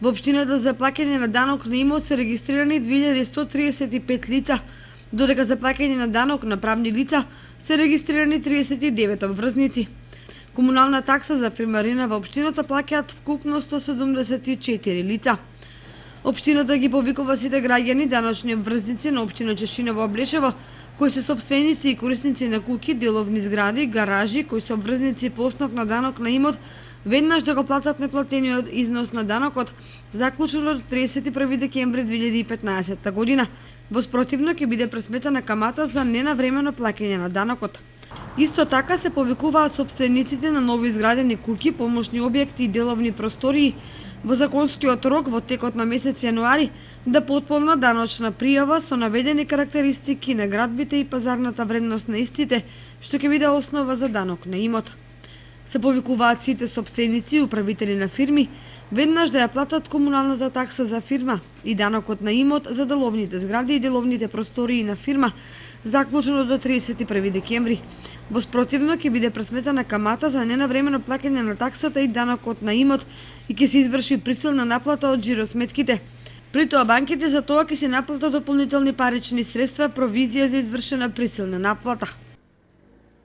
Во општината за плаќање на данок на имот се регистрирани 2135 лица, додека за плаќање на данок на правни лица се регистрирани 39 обврзници. Комунална такса за фирмарина во општината плаќаат вкупно 174 лица. Општината ги повикува сите граѓани даночни обврзници на општина Чешиново Облешево, кои се сопственици и корисници на куќи, деловни згради, гаражи, кои се обврзници по основ на данок на имот, веднаш да го платат неплатениот износ на данокот, заклучено до 31 декември 2015 година. Во спротивно ќе биде пресметана камата за ненавремено плаќање на данокот. Исто така се повикуваат сопствениците на ново изградени куќи, помошни објекти и деловни простории во законскиот рок во текот на месец јануари да потполнат даночна пријава со наведени карактеристики на градбите и пазарната вредност на истите, што ќе биде основа за данок на имот. Се повикуваат сите сопственици и управители на фирми веднаш да ја платат комуналната такса за фирма и данокот на имот за деловните згради и деловните простории на фирма, заклучено до 31 декември. Во спротивно ќе биде пресметана камата за ненавремено плаќање на таксата и данокот на имот и ќе се изврши присилна наплата од жиросметките. При тоа банките за тоа ќе се наплатат дополнителни парични средства, провизија за извршена присилна наплата.